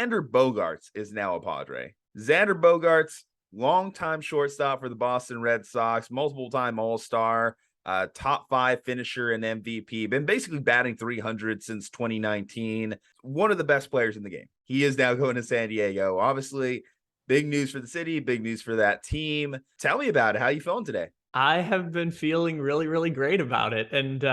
Xander Bogaerts is now a Padre. Xander Bogaerts, longtime shortstop for the Boston Red Sox, multiple-time All-Star, top 5 finisher and MVP, been basically batting 300 since 2019. One of the best players in the game. He is now going to San Diego. Obviously, big news for the city, big news for that team. Tell me about it. How are you feeling today? I have been feeling really, really great about it. And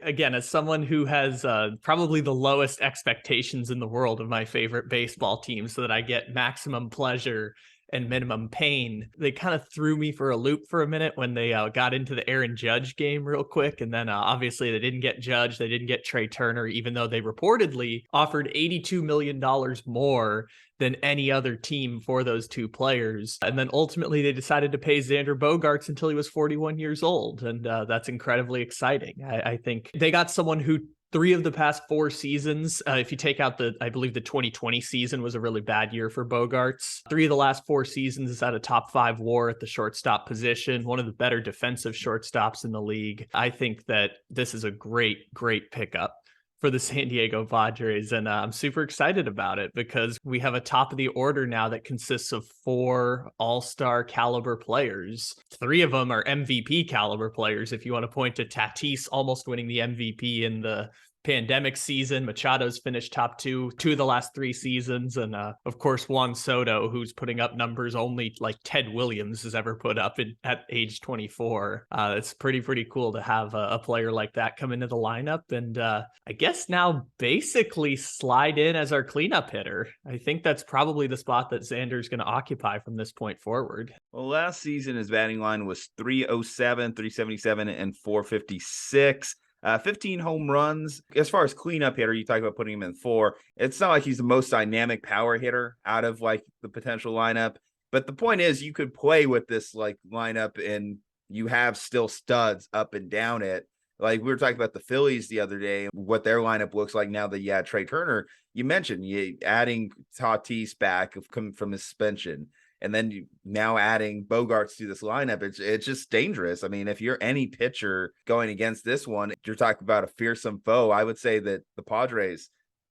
again, as someone who has probably the lowest expectations in the world of my favorite baseball team, so that I get maximum pleasure and minimum pain, they kind of threw me for a loop for a minute when they got into the Aaron Judge game real quick. And then obviously they didn't get Judge. They didn't get Trey Turner, even though they reportedly offered $82 million more than any other team for those two players. And then ultimately they decided to pay Xander Bogaerts until he was 41 years old. And that's incredibly exciting. I think they got someone who 3 of the past 4 seasons, if you take out I believe the 2020 season was a really bad year for Bogaerts. 3 of the last 4 seasons is at a top 5 WAR at the shortstop position, one of the better defensive shortstops in the league. I think that this is a great, great pickup for the San Diego Padres. And I'm super excited about it because we have a top of the order now that consists of 4 all-star caliber players. 3 of them are MVP caliber players. If you want to point to Tatis almost winning the MVP in the pandemic season, Machado's finished top 2 of the last 3 seasons. And of course, Juan Soto, who's putting up numbers only like Ted Williams has ever put up at age 24. It's pretty cool to have a player like that come into the lineup. And I guess now basically slide in as our cleanup hitter. I think that's probably the spot that Xander's going to occupy from this point forward. Well, last season, his batting line was 307, 377, and 456. 15 home runs. As far as cleanup hitter, you talk about putting him in 4. It's not like he's the most dynamic power hitter out of like the potential lineup. But the point is, you could play with this like lineup and you have still studs up and down it. Like we were talking about the Phillies the other day, what their lineup looks like now that you had Trey Turner. You mentioned adding Tatis back from his suspension. And then you now adding Bogaerts to this lineup, it's just dangerous. I mean, if you're any pitcher going against this one, you're talking about a fearsome foe. I would say that the Padres,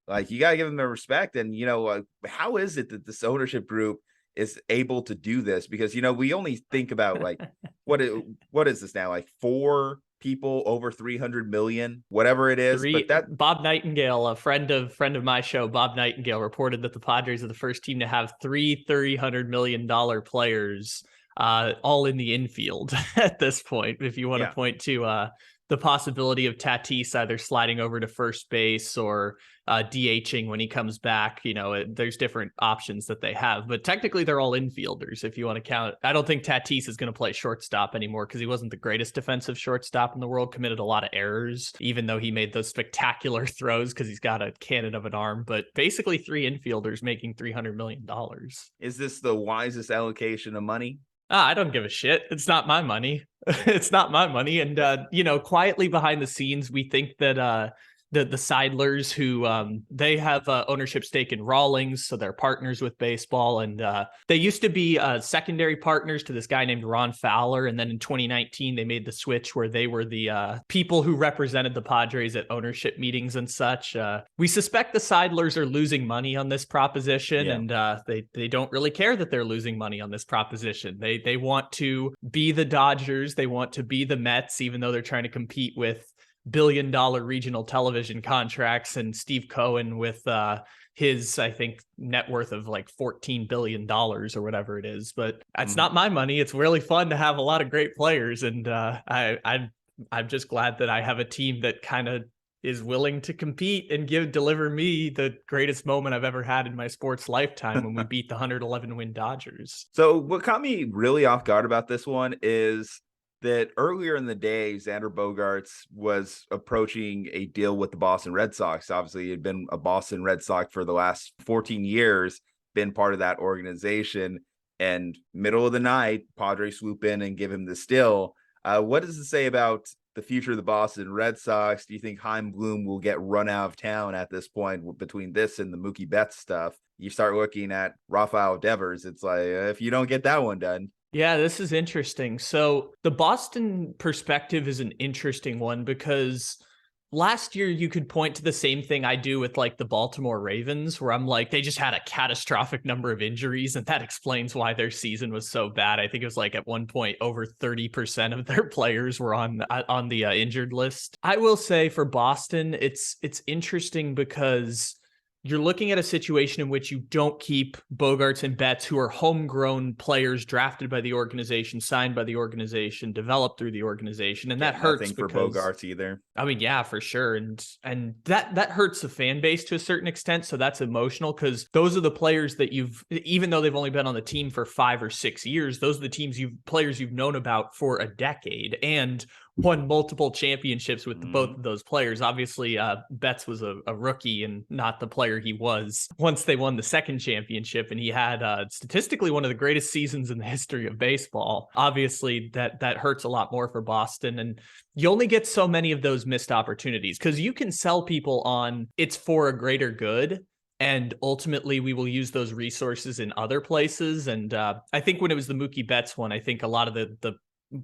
like, you got to give them their respect. And, how is it that this ownership group is able to do this? Because, we only think about like, what is this now? Like 4 people over 300 million, whatever it is. But that Bob Nightingale, a friend of my show, Bob Nightingale, reported that the Padres are the first team to have 3 $300 million players all in the infield at this point. If you want to point to the possibility of Tatis either sliding over to first base or DHing when he comes back, there's different options that they have, but technically they're all infielders if you want to count. I don't think Tatis is going to play shortstop anymore because he wasn't the greatest defensive shortstop in the world, committed a lot of errors, even though he made those spectacular throws because he's got a cannon of an arm. But basically 3 infielders making $300 million. Is this the wisest allocation of money? I don't give a shit. It's not my money. It's not my money. And, quietly behind the scenes, we think that the Seidlers, who they have ownership stake in Rawlings, so they're partners with baseball. And they used to be secondary partners to this guy named Ron Fowler. And then in 2019, they made the switch where they were the people who represented the Padres at ownership meetings and such. We suspect the Seidlers are losing money on this proposition, and they don't really care that they're losing money on this proposition. They want to be the Dodgers. They want to be the Mets, even though they're trying to compete with billion-dollar regional television contracts, and Steve Cohen with his, I think, net worth of like $14 billion or whatever it is. But it's not my money. It's really fun to have a lot of great players, and I'm just glad that I have a team that kind of is willing to compete and deliver me the greatest moment I've ever had in my sports lifetime when we beat the 111 win Dodgers. So what caught me really off guard about this one is that earlier in the day, Xander Bogaerts was approaching a deal with the Boston Red Sox. Obviously, he had been a Boston Red Sox for the last 14 years, been part of that organization. And middle of the night, Padres swoop in and give him the steal. What does it say about the future of the Boston Red Sox? Do you think Chaim Bloom will get run out of town at this point between this and the Mookie Betts stuff? You start looking at Rafael Devers. It's like, if you don't get that one done. Yeah, this is interesting. So the Boston perspective is an interesting one because last year you could point to the same thing I do with like the Baltimore Ravens, where I'm like, they just had a catastrophic number of injuries, and that explains why their season was so bad. I think it was like at one point over 30% of their players were on the injured list. I will say for Boston, it's interesting because you're looking at a situation in which you don't keep Bogaerts and Betts, who are homegrown players drafted by the organization, signed by the organization, developed through the organization. And that hurts for because Bogaerts either. I mean, yeah, for sure. And that hurts the fan base to a certain extent. So that's emotional because those are the players that even though they've only been on the team for 5 or 6 years, those are the players you've known about for a decade and won multiple championships with both of those players. Obviously, Betts was a rookie and not the player he was once they won the second championship. And he had statistically one of the greatest seasons in the history of baseball. Obviously, that hurts a lot more for Boston. And you only get so many of those missed opportunities because you can sell people on it's for a greater good. And ultimately, we will use those resources in other places. And I think when it was the Mookie Betts one, I think a lot of the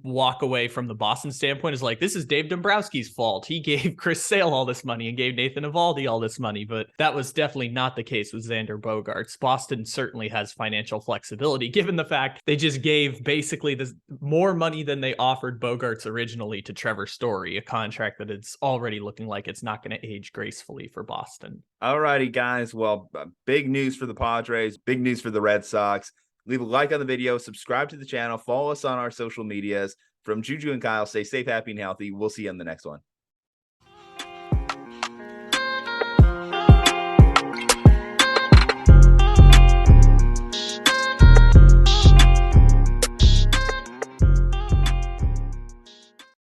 walk away from the Boston standpoint is like, this is Dave Dombrowski's fault. He gave Chris Sale all this money and gave Nathan Eovaldi all this money, but that was definitely not the case with Xander Bogaerts. Boston certainly has financial flexibility, given the fact they just gave basically more money than they offered Bogaerts originally to Trevor Story, a contract that it's already looking like it's not going to age gracefully for Boston. All righty, guys. Well, big news for the Padres, big news for the Red Sox. Leave a like on the video, subscribe to the channel, follow us on our social medias. From Ju-Ju and Kyle, stay safe, happy, and healthy. We'll see you on the next one.